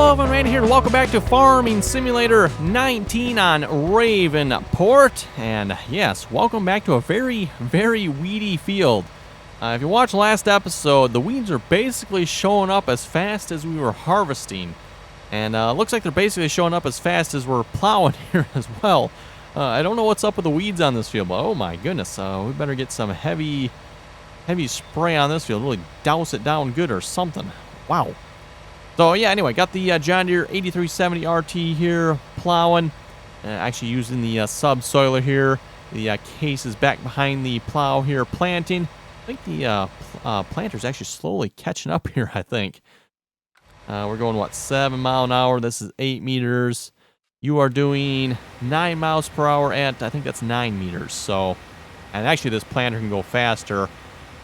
Hello everyone, Randy here, and welcome back to Farming Simulator 19 on Ravenport. And yes, welcome back to a very weedy field. If you watched last episode, the weeds are basically showing up as fast as we were harvesting. And looks like they're basically showing up as fast as we're plowing here as well. I don't know what's up with the weeds on this field, but oh my goodness, we better get some heavy spray on this field, really douse it down good or something. Wow. So yeah, anyway, got the John Deere 8370 RT here plowing, actually using the subsoiler here. The case is back behind the plow here planting. I think the planter's actually slowly catching up here, I think. We're going, what, 7 miles an hour. This is 8 meters. You are doing 9 miles per hour at, I think that's 9 meters. So, and actually this planter can go faster.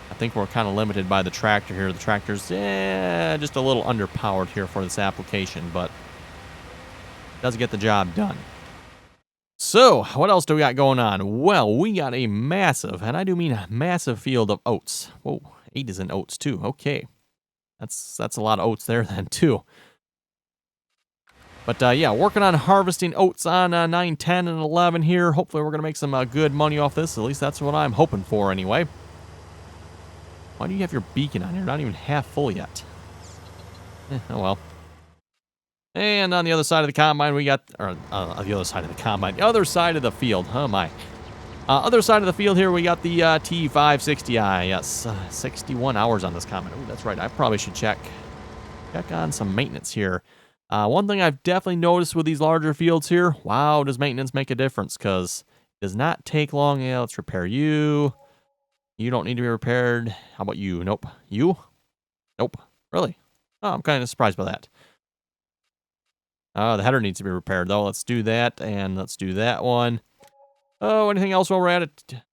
I think we're kind of limited by the tractor here. The tractor's just a little underpowered here for this application, but it does get the job done. So, what else do we got going on? Well, we got a massive, and I do mean a massive field of oats. Whoa, 8 is in oats too. Okay. That's a lot of oats there then too. But yeah, working on harvesting oats on 9, 10, and 11 here. Hopefully we're going to make some good money off this. At least that's what I'm hoping for anyway. Why do you have your beacon on here? Not even half full yet. Oh well. And on the other side of the combine, we got, or the other side of the combine, the other side of the field. Oh my. Other side of the field here, we got the T560i. Yes, 61 hours on this combine. Oh, that's right. I probably should check on some maintenance here. One thing I've definitely noticed with these larger fields here, wow, does maintenance make a difference? Because it does not take long. Yeah, let's repair you. You don't need to be repaired. How about you? Nope. You? Nope. Really? Oh, I'm kind of surprised by that. The header needs to be repaired, though. Let's do that, and let's do that one. Oh, anything else while we're at it?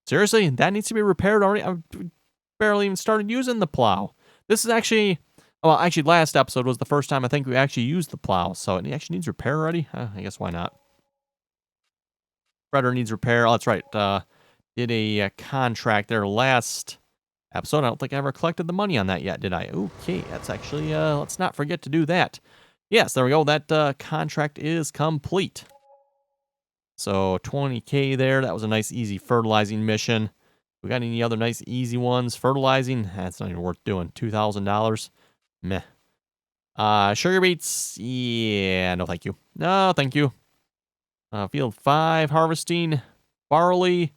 Seriously? That needs to be repaired already? I've barely even started using the plow. This is actually... Well, actually, last episode was the first time I think we actually used the plow, so it actually needs repair already? I guess why not? Spreader needs repair. Oh, that's right. Did a contract there last episode. I don't think I ever collected the money on that yet, did I? Okay, that's actually, let's not forget to do that. Yes, there we go. That contract is complete. So 20K there. That was a nice, easy fertilizing mission. We got any other nice, easy ones? Fertilizing? That's not even worth doing. $2,000. Meh. Sugar beets? Yeah, no thank you. No, thank you. Field 5, harvesting. Barley.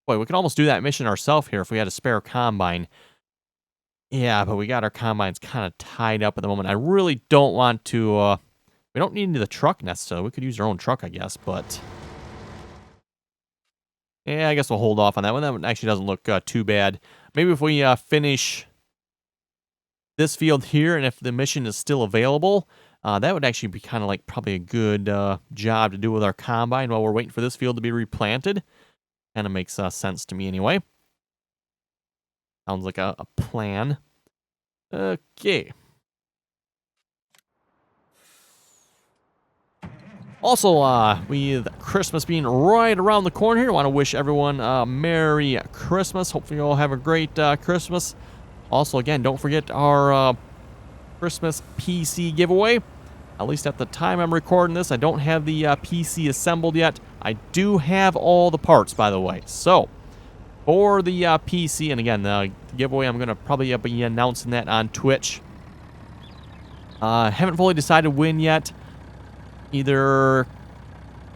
Boy, we could almost do that mission ourselves here if we had a spare combine. Yeah, but we got our combines kind of tied up at the moment. I really don't want to... we don't need the truck necessarily. We could use our own truck, I guess, but... Yeah, I guess we'll hold off on that one. That one actually doesn't look too bad. Maybe if we finish this field here, and if the mission is still available, that would actually be kind of like probably a good job to do with our combine while we're waiting for this field to be replanted. Kind of makes sense to me anyway. Sounds like a plan. Okay. Also, with Christmas being right around the corner here, I want to wish everyone a Merry Christmas. Hopefully you all have a great Christmas. Also, again, don't forget our Christmas PC giveaway. At least at the time I'm recording this, I don't have the PC assembled yet. I do have all the parts, by the way. So, for the PC, and again, the giveaway, I'm going to probably be announcing that on Twitch. Haven't fully decided when yet. Either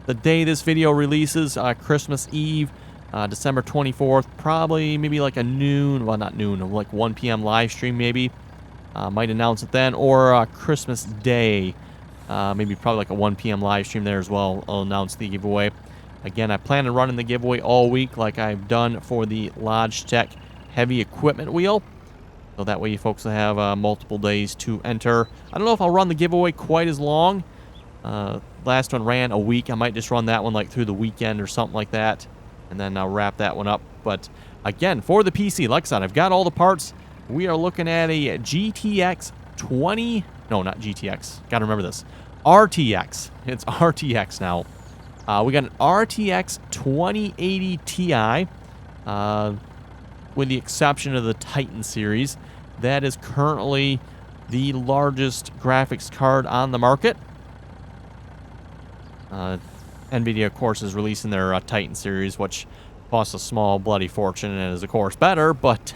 the day this video releases, Christmas Eve, December 24th, probably maybe like a noon, well, not noon, like 1 p.m. live stream maybe. Might announce it then, or Christmas Day. Maybe probably like a 1 p.m. live stream there as well. I'll announce the giveaway. Again, I plan on running the giveaway all week like I've done for the Logitech heavy equipment wheel. So that way you folks will have multiple days to enter. I don't know if I'll run the giveaway quite as long. Last one ran a week. I might just run that one like through the weekend or something like that. And then I'll wrap that one up. But again, for the PC, like I said, I've got all the parts. We are looking at a GTX 20... No, not GTX. Gotta remember this. RTX. It's RTX now. We got an RTX 2080 Ti, with the exception of the Titan series. That is currently the largest graphics card on the market. NVIDIA, of course, is releasing their Titan series, which costs a small bloody fortune and is, of course, better. But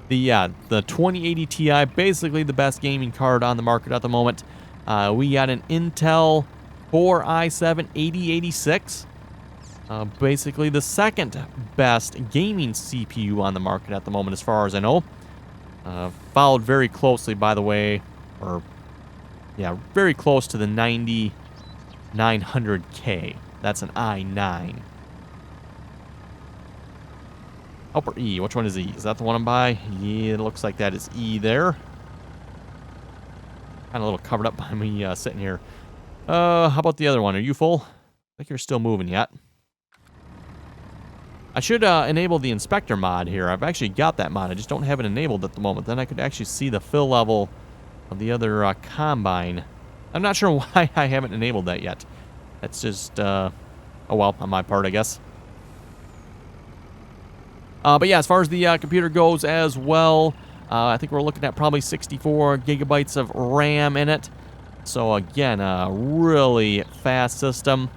the 2080 Ti, basically the best gaming card on the market at the moment. We got an Intel Core i7 8086. Basically the second best gaming CPU on the market at the moment, as far as I know. Followed very closely, by the way, very close to the 9900K. That's an i9. Upper E. Which one is E? Is that the one I'm by? Yeah, it looks like that is E there. Kind of a little covered up by me sitting here. How about the other one? Are you full? I think you're still moving yet. I should enable the inspector mod here. I've actually got that mod. I just don't have it enabled at the moment. Then I could actually see the fill level of the other combine. I'm not sure why I haven't enabled that yet. That's just, oh well, on my part, I guess. But yeah, as far as the computer goes as well, I think we're looking at probably 64 gigabytes of RAM in it. So again, a really fast system.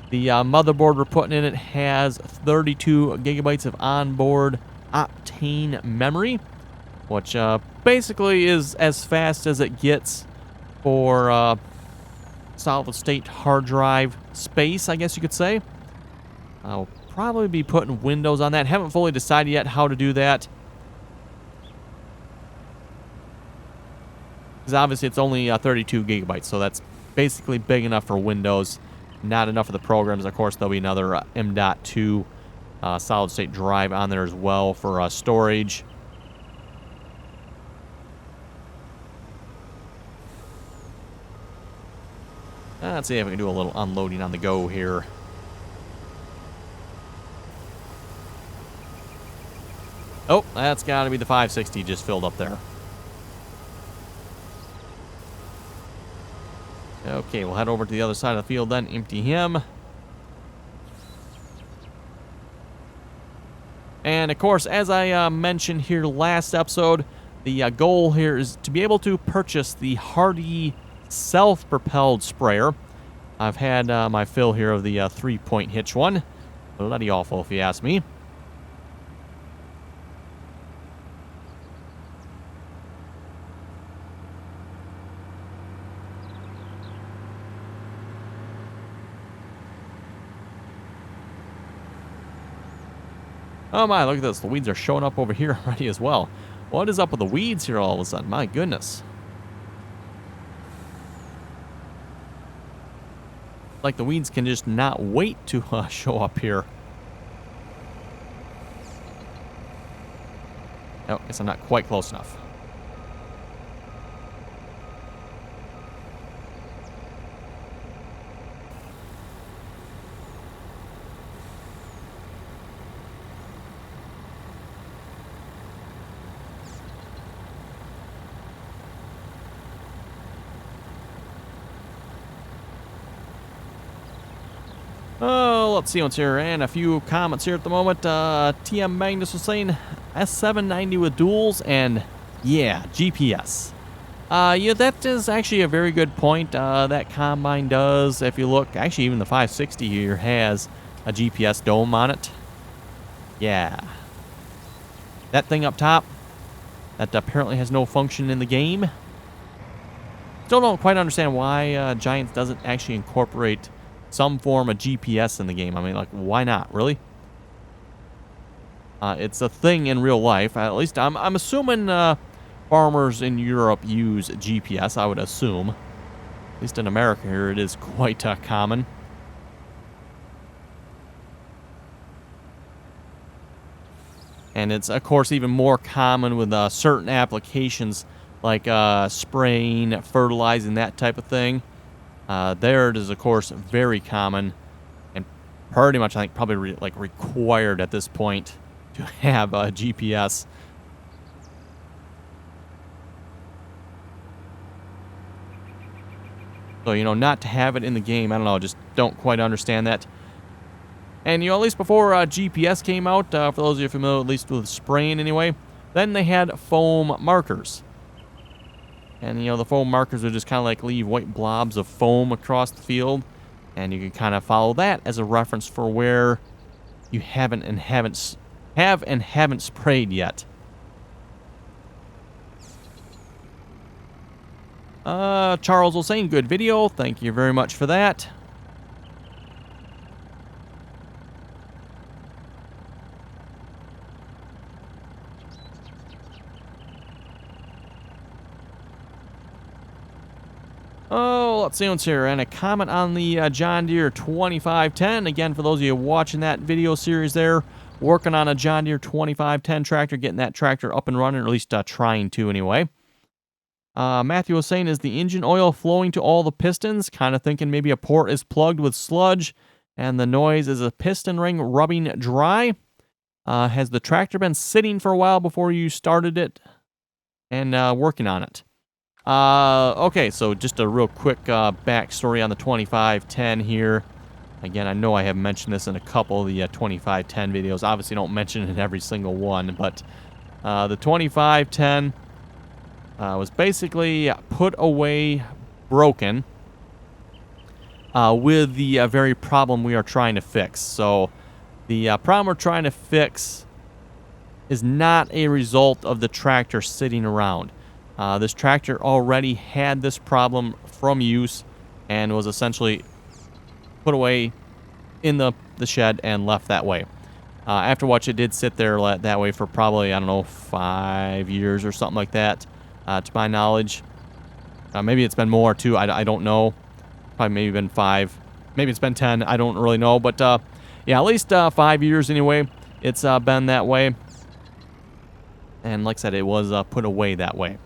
The motherboard we're putting in it has 32 gigabytes of onboard Optane memory, which basically is as fast as it gets for solid-state hard drive space, I guess you could say. I'll probably be putting Windows on that. Haven't fully decided yet how to do that, because obviously it's only 32 gigabytes, so that's basically big enough for Windows. Not enough for the programs. Of course, there'll be another M.2 solid-state drive on there as well for storage. Let's see if we can do a little unloading on the go here. Oh, that's got to be the 560 just filled up there. Okay, we'll head over to the other side of the field then, empty him. And of course, as I mentioned here last episode, the goal here is to be able to purchase the Hardy self-propelled sprayer. I've had my fill here of the 3-point hitch one. Bloody awful, if you ask me. Oh my, look at this. The weeds are showing up over here already as well. What is up with the weeds here all of a sudden? My goodness. Like the weeds can just not wait to show up here. Oh, I guess I'm not quite close enough. Oh, let's see what's here. And a few comments here at the moment. TM Magnus was saying S790 with duals and, yeah, GPS. Yeah, that is actually a very good point. That Combine does, if you look. Actually, even the 560 here has a GPS dome on it. Yeah. That thing up top, that apparently has no function in the game. Still don't quite understand why Giants doesn't actually incorporate some form of GPS in the game. I mean, like, why not? Really? It's a thing in real life. At least I'm assuming farmers in Europe use GPS, I would assume. At least in America here, it is quite common. And it's, of course, even more common with certain applications like spraying, fertilizing, that type of thing. There it is, of course, very common and pretty much, I think, probably required at this point to have a GPS. So, you know, not to have it in the game, I don't know, just don't quite understand that. And, you know, at least before GPS came out, for those of you familiar at least with spraying anyway, then they had foam markers. And, the foam markers would just kind of like leave white blobs of foam across the field. And you can kind of follow that as a reference for where you have and haven't sprayed yet. Charles was saying, good video. Thank you very much for that. Oh, let's see what's here. And a comment on the John Deere 2510. Again, for those of you watching that video series there, working on a John Deere 2510 tractor, getting that tractor up and running, or at least trying to anyway. Matthew was saying, is the engine oil flowing to all the pistons? Kind of thinking maybe a port is plugged with sludge, and the noise is a piston ring rubbing dry. Has the tractor been sitting for a while before you started it and working on it? Okay, so just a real quick backstory on the 2510 here. Again, I know I have mentioned this in a couple of the 2510 videos. Obviously, don't mention it in every single one, but the 2510 was basically put away broken with the very problem we are trying to fix. So the problem we're trying to fix is not a result of the tractor sitting around. This tractor already had this problem from use and was essentially put away in the shed and left that way. After which it did sit there that way for probably, I don't know, 5 years or something like that, to my knowledge. Maybe it's been more too, I don't know. Probably maybe been 5. Maybe it's been 10, I don't really know. But yeah, at least 5 years anyway, it's been that way. And like I said, it was put away that way.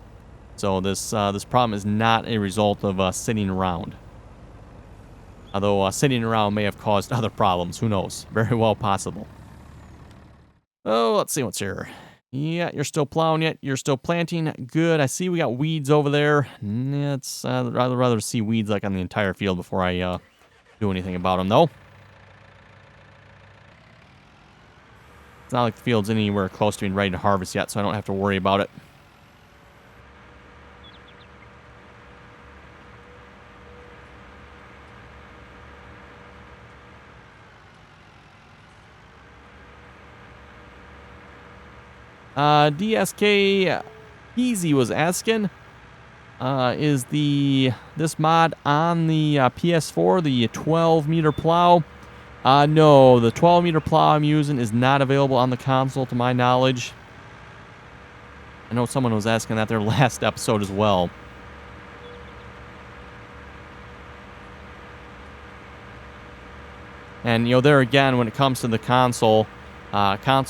So this problem is not a result of sitting around. Although sitting around may have caused other problems. Who knows? Very well possible. Oh, let's see what's here. Yeah, you're still plowing yet. You're still planting. Good. I see we got weeds over there. It's I'd rather see weeds like on the entire field before I do anything about them, though. It's not like the field's anywhere close to being ready to harvest yet, so I don't have to worry about it. DSK Easy was asking, is this mod on the PS4, the 12-meter plow? No, the 12-meter plow I'm using is not available on the console to my knowledge. I know someone was asking that their last episode as well. And, there again, when it comes to the console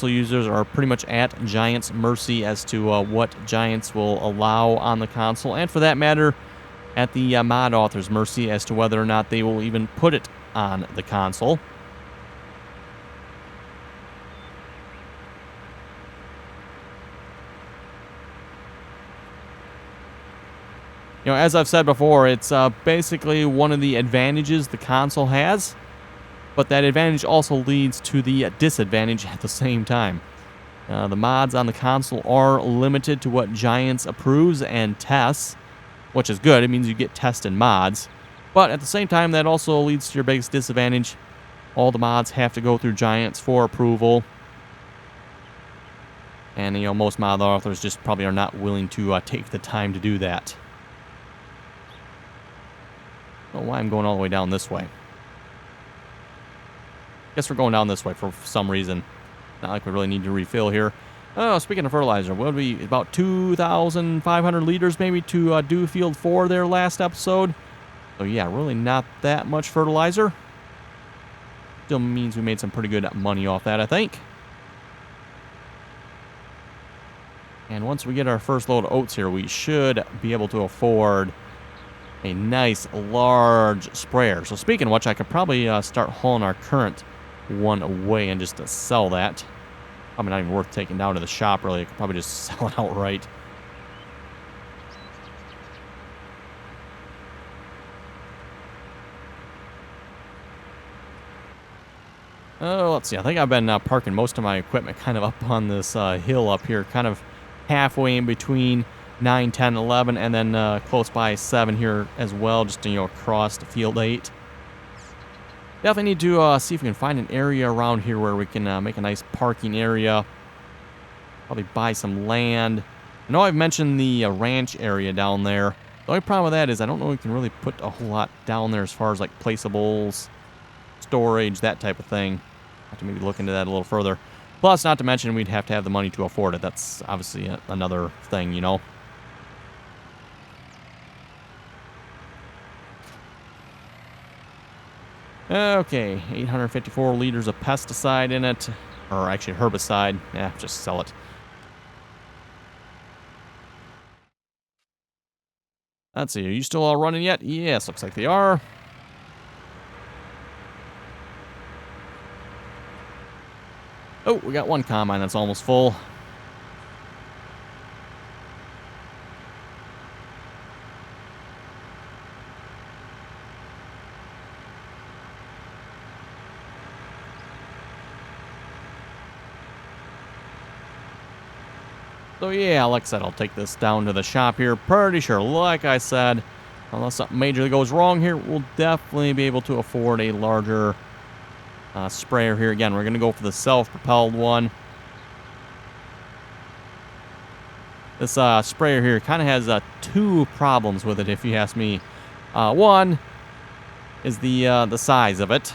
users are pretty much at Giant's mercy as to what Giants will allow on the console, and for that matter, at the mod author's mercy as to whether or not they will even put it on the console. As I've said before, it's basically one of the advantages the console has. But that advantage also leads to the disadvantage at the same time. The mods on the console are limited to what Giants approves and tests, which is good. It means you get tested mods. But at the same time, that also leads to your biggest disadvantage. All the mods have to go through Giants for approval. And, most mod authors just probably are not willing to take the time to do that. I don't know why I'm going all the way down this way. Guess we're going down this way for some reason. Not like we really need to refill here. Oh, speaking of fertilizer, what would be about 2,500 liters maybe to do field 4 there last episode. So yeah, really not that much fertilizer. Still means we made some pretty good money off that, I think. And once we get our first load of oats here, we should be able to afford a nice large sprayer. So speaking of which, I could probably start hauling our current one away and just sell that. Probably not even worth taking down to the shop, really. I could probably just sell it outright. Oh, let's see. I think I've been parking most of my equipment kind of up on this hill up here, kind of halfway in between 9, 10, 11, and then close by 7 here as well, just to, across the field 8. Definitely need to see if we can find an area around here where we can make a nice parking area. Probably buy some land. I know I've mentioned the ranch area down there. The only problem with that is I don't know if we can really put a whole lot down there as far as like placeables, storage, that type of thing. Have to maybe look into that a little further. Plus, not to mention we'd have to have the money to afford it. That's obviously another thing, Okay, 854 liters of pesticide in it. Or actually herbicide. Yeah, just sell it. Let's see, are you still all running yet? Yes, looks like they are. Oh, we got one combine that's almost full. So yeah, like I said, I'll take this down to the shop here. Pretty sure, like I said, unless something majorly goes wrong here, we'll definitely be able to afford a larger sprayer here. Again, we're going to go for the self-propelled one. This sprayer here kind of has 2 problems with it, if you ask me. One is the size of it.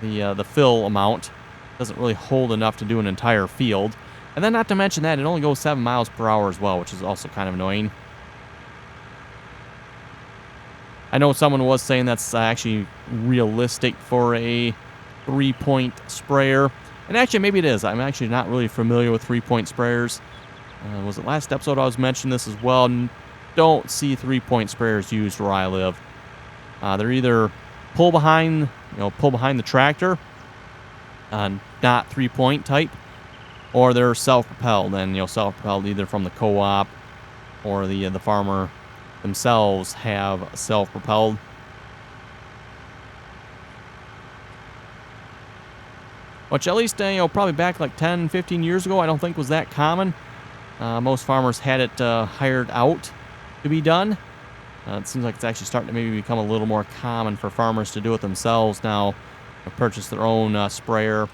The fill amount doesn't really hold enough to do an entire field. And then not to mention that, it only goes 7 miles per hour as well, which is also kind of annoying. I know someone was saying that's actually realistic for a 3-point sprayer. And actually, maybe it is. I'm actually not really familiar with 3-point sprayers. Was it last episode I was mentioning this as well? Don't see 3-point sprayers used where I live. They're either pull behind the tractor, not 3-point type, or they're self-propelled, and self-propelled either from the co-op or the farmer themselves have self-propelled. Which at least probably back like 10, 15 years ago, I don't think was that common. Most farmers had it hired out to be done. It seems like it's actually starting to maybe become a little more common for farmers to do it themselves now, purchase their own sprayer.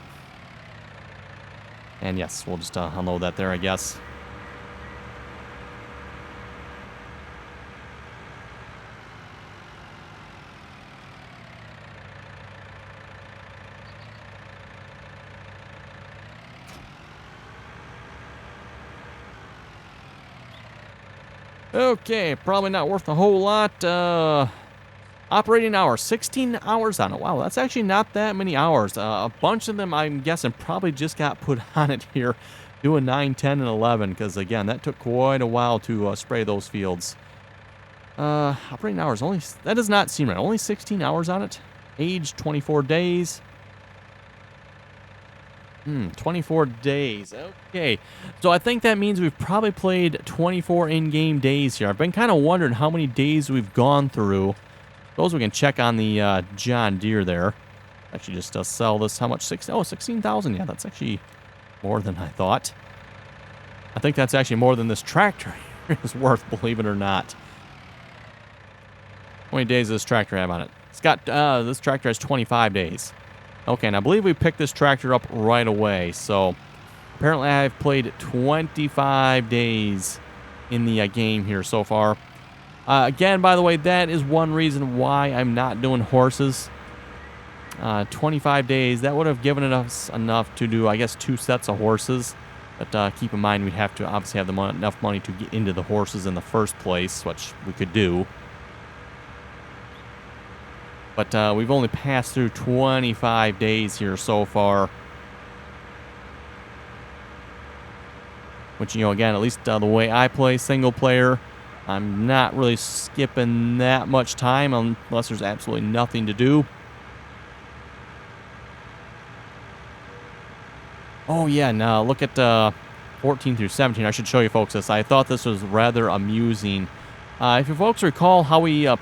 And yes, we'll just unload that there, I guess. Okay, probably not worth a whole lot. Operating hours, 16 hours on it. Wow, that's actually not that many hours. A bunch of them, I'm guessing, probably just got put on it here, doing 9, 10, and 11, because, again, that took quite a while to spray those fields. Operating hours, that does not seem right. Only 16 hours on it. Age, 24 days. 24 days. Okay. So I think that means we've probably played 24 in-game days here. I've been kind of wondering how many days we've gone through. Those we can check on the John Deere there. Actually, just sell this. How much? 16,000. Yeah, that's actually more than I thought. I think that's actually more than this tractor is worth, believe it or not. How many days does this tractor have on it? It's got, this tractor has 25 days. Okay, and I believe we picked this tractor up right away. So, apparently I've played 25 days in the game here so far. Again, by the way, that is one reason why I'm not doing horses. 25 days, that would have given us enough to do, I guess, 2 sets of horses. But keep in mind, we'd have to obviously have enough money to get into the horses in the first place, which we could do. But we've only passed through 25 days here so far. Which, again, at least the way I play single player, I'm not really skipping that much time unless there's absolutely nothing to do. Oh, yeah, now look at 14 through 17. I should show you folks this. I thought this was rather amusing. If you folks recall how we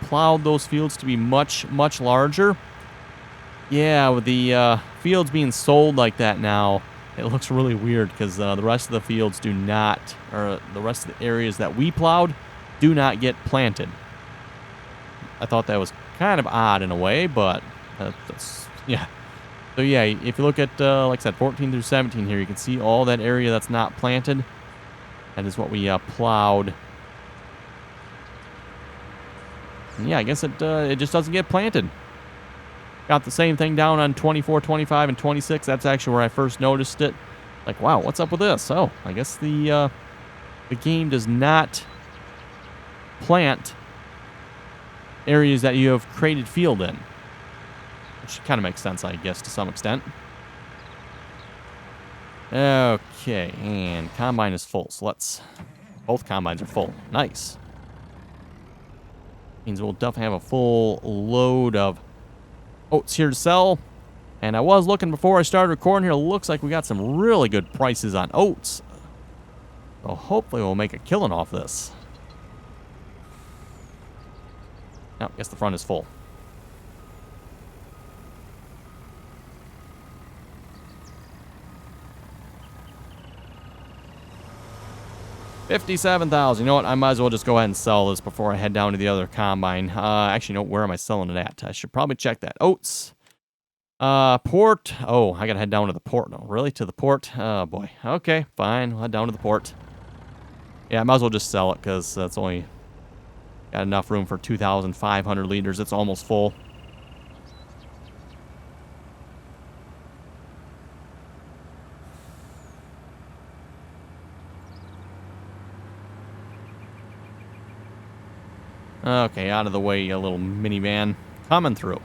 plowed those fields to be much, much larger. Yeah, with the fields being sold like that now, it looks really weird because the rest of the fields do not, or the rest of the areas that we plowed do not get planted. I thought that was kind of odd in a way, but that's, yeah. So yeah, if you look at, like I said, 14 through 17 here, you can see all that area that's not planted. That is what we plowed. And yeah, I guess it just doesn't get planted. Got the same thing down on 24, 25, and 26. That's actually where I first noticed it. Like, wow, what's up with this? Oh, I guess the game does not plant areas that you have created field in. Which kind of makes sense, I guess, to some extent. Okay, and combine is full. So both combines are full. Nice. Means we'll definitely have a full load of oats here to sell. And I was looking before I started recording here. Looks like we got some really good prices on oats. So hopefully we'll make a killing off this. Oh, I guess the front is full. $57,000. You know what? I might as well just go ahead and sell this before I head down to the other combine. Actually, no, where am I selling it at? I should probably check that. Oats. Port. Oh, I gotta head down to the port. No, really? To the port? Oh, boy. Okay, fine. We'll head down to the port. Yeah, I might as well just sell it because that's only got enough room for 2,500 liters. It's almost full. Okay, out of the way, a little minivan coming through.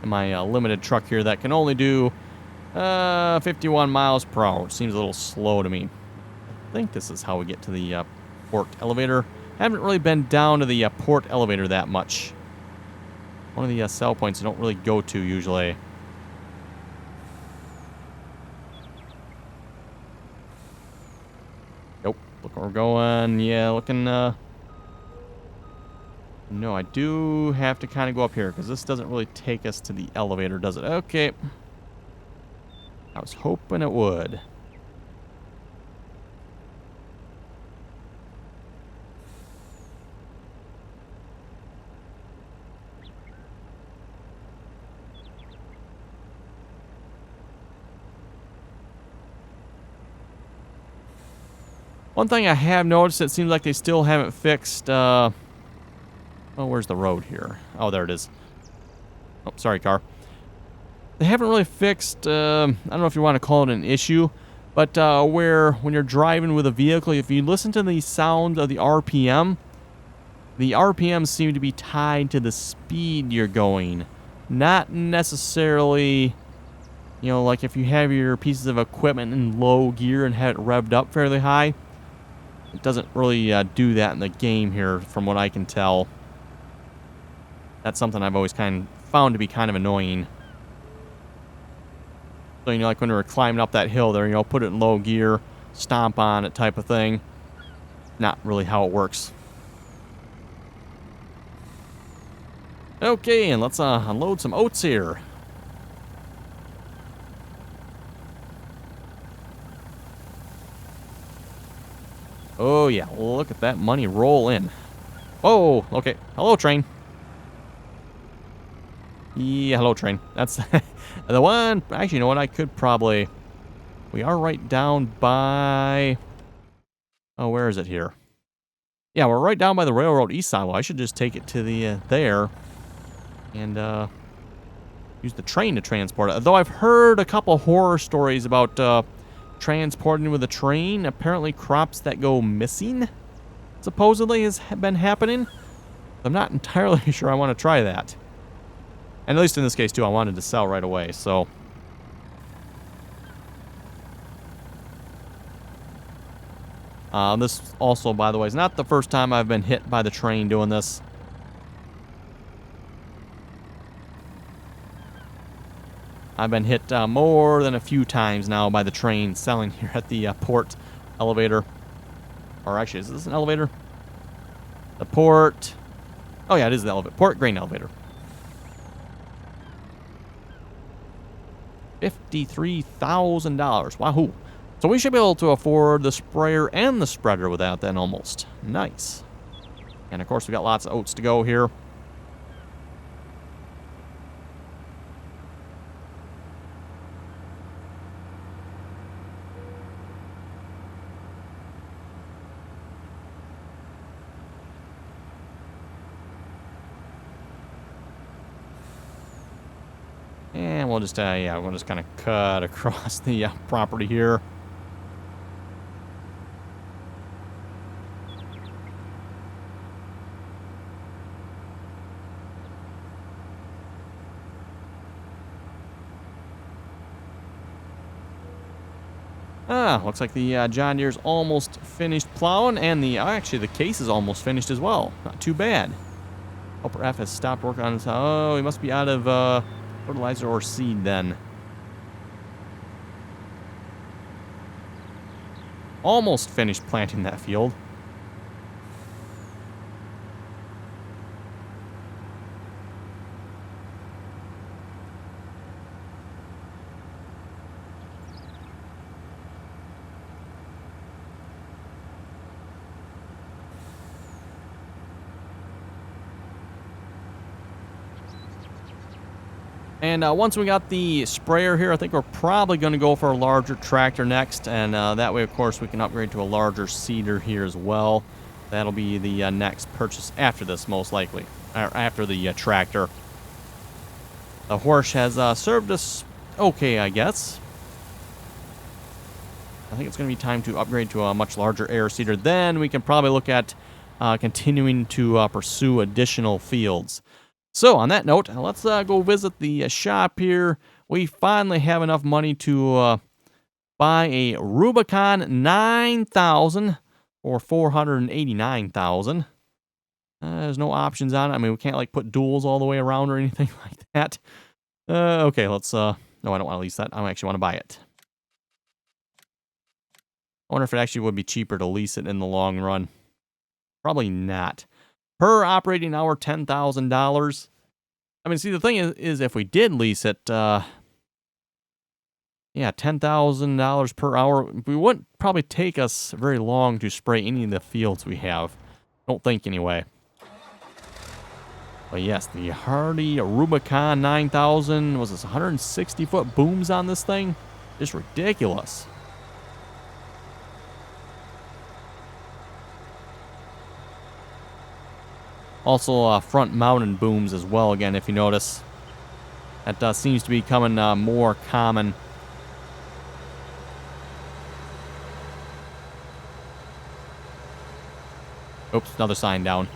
And my limited truck here that can only do 51 miles per hour, which seems a little slow to me. I think this is how we get to the port elevator. Haven't really been down to the port elevator that much. One of the sell points I don't really go to usually. Nope. Look where we're going. Yeah, looking... No, I do have to kind of go up here because this doesn't really take us to the elevator, does it? Okay. I was hoping it would. One thing I have noticed, it seems like they still haven't fixed... Oh, where's the road here? Oh, there it is. Oh, sorry, car. They haven't really fixed, I don't know if you want to call it an issue, but where when you're driving with a vehicle, if you listen to the sound of the RPMs seem to be tied to the speed you're going. Not necessarily, you know, like if you have your pieces of equipment in low gear and have it revved up fairly high. It doesn't really do that in the game here, from what I can tell. That's something I've always found to be kind of annoying. So, you know, like when we were climbing up that hill there, you know, put it in low gear, stomp on it type of thing. Not really how it works. Okay, and let's unload some oats here. Oh, yeah, look at that money roll in. Oh, okay. Hello, train. Yeah, hello, train. That's the one. Actually, you know what? I could probably... We are right down by... Oh, where is it here? Yeah, we're right down by the railroad east side. Well, I should just take it to the there and use the train to transport it. Though I've heard a couple horror stories about transporting with a train. Apparently, crops that go missing supposedly has been happening. I'm not entirely sure I want to try that. And at least in this case, too, I wanted to sell right away, so... this also, by the way, is not the first time I've been hit by the train doing this. I've been hit more than a few times now by the train selling here at the port elevator. Or actually, is this an elevator? The port Oh, yeah, it is the elevator. Port grain elevator. $53,000. Wahoo. So we should be able to afford the sprayer and the spreader with that then almost. Nice. And of course we got lots of oats to go here. And we'll just, yeah, we'll just kind of cut across the property here. Looks like the John Deere's almost finished plowing, and actually the case is almost finished as well. Not too bad. Helper F has stopped working on his. Oh, he must be out of fertilizer or seed then. Almost finished planting that field. And once we got the sprayer here, I think we're probably going to go for a larger tractor next. And that way, of course, we can upgrade to a larger seeder here as well. That'll be the next purchase after this, most likely. Or after the tractor. The horse has served us okay, I guess. I think it's going to be time to upgrade to a much larger air seeder. Then we can probably look at continuing to pursue additional fields. So, on that note, let's go visit the shop here. We finally have enough money to buy a Rubicon 9000 for $489,000. There's no options on it. I mean, we can't, like, put duals all the way around or anything like that. Okay, let's, no, I don't want to lease that. I actually want to buy it. I wonder if it actually would be cheaper to lease it in the long run. Probably not. Per operating hour, $10,000. I mean, see, the thing is if we did lease it, yeah, $10,000 per hour, we wouldn't probably take us very long to spray any of the fields we have. Don't think, anyway. But yes, the Hardy Rubicon 9000, was this 160-foot booms on this thing? Just ridiculous. Also, front-mounted booms as well, again, if you notice. That seems to be becoming more common. Oops, another sign down.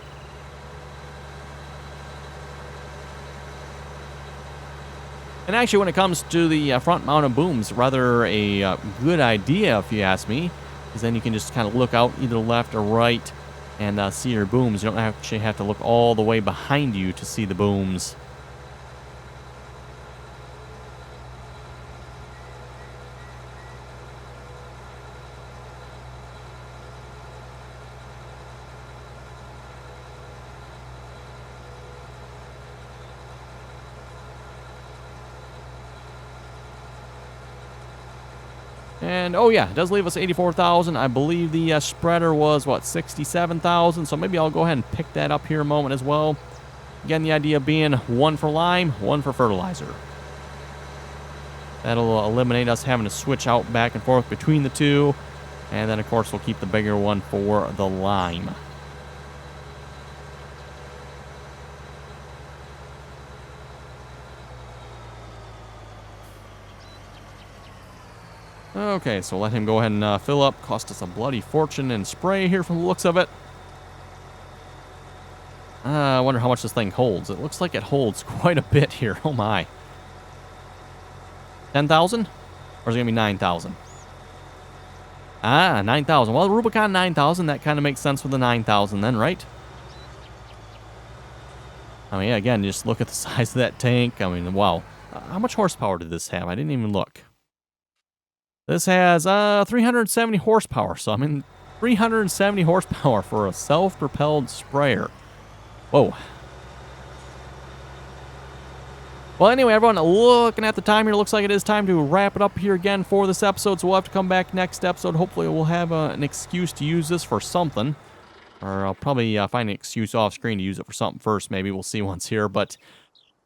And actually, when it comes to the front-mounted booms, rather a good idea, if you ask me, because then you can just kind of look out either left or right and see your booms. You don't actually have to look all the way behind you to see the booms. And, oh yeah, it does leave us $84,000. I believe the spreader was, what, $67,000? So maybe I'll go ahead and pick that up here a moment as well. Again, the idea being one for lime, one for fertilizer. That'll eliminate us having to switch out back and forth between the two. And then, of course, we'll keep the bigger one for the lime. Okay, so let him go ahead and fill up. Cost us a bloody fortune in spray here from the looks of it. I wonder how much this thing holds. It looks like it holds quite a bit here. Oh my. 10,000? Or is it going to be 9,000? Ah, 9,000. Well, the Rubicon 9000, that kind of makes sense with the 9,000 then, right? I mean, yeah, again, just look at the size of that tank. I mean, wow. How much horsepower did this have? I didn't even look. This has 370 horsepower. So, I mean, 370 horsepower for a self-propelled sprayer. Whoa. Well, anyway, everyone, looking at the time here, looks like it is time to wrap it up here again for this episode. So we'll have to come back next episode. Hopefully we'll have an excuse to use this for something. Or I'll probably find an excuse off screen to use it for something first. Maybe we'll see once here. But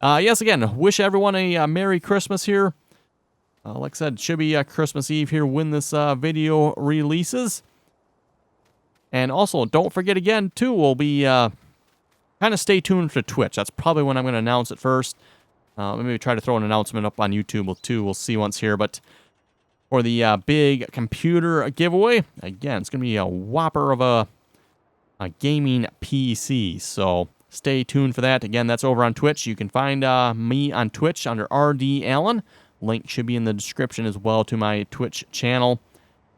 yes, again, wish everyone a Merry Christmas here. Like I said, it should be Christmas Eve here when this video releases. And also, don't forget again, too, we'll be kind of stay tuned for Twitch. That's probably when I'm going to announce it first. Maybe try to throw an announcement up on YouTube, too. We'll see once here. But for the big computer giveaway, again, it's going to be a whopper of a gaming PC. So stay tuned for that. Again, that's over on Twitch. You can find me on Twitch under RDAllen. Link should be in the description as well to my Twitch channel.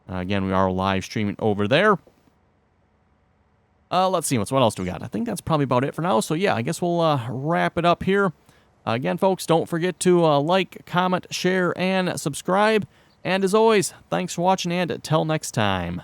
Again, we are live streaming over there. Let's see, what else do we got? I think that's probably about it for now. So yeah, I guess we'll wrap it up here. Again, folks, don't forget to like, comment, share, and subscribe. And as always, thanks for watching, and until next time.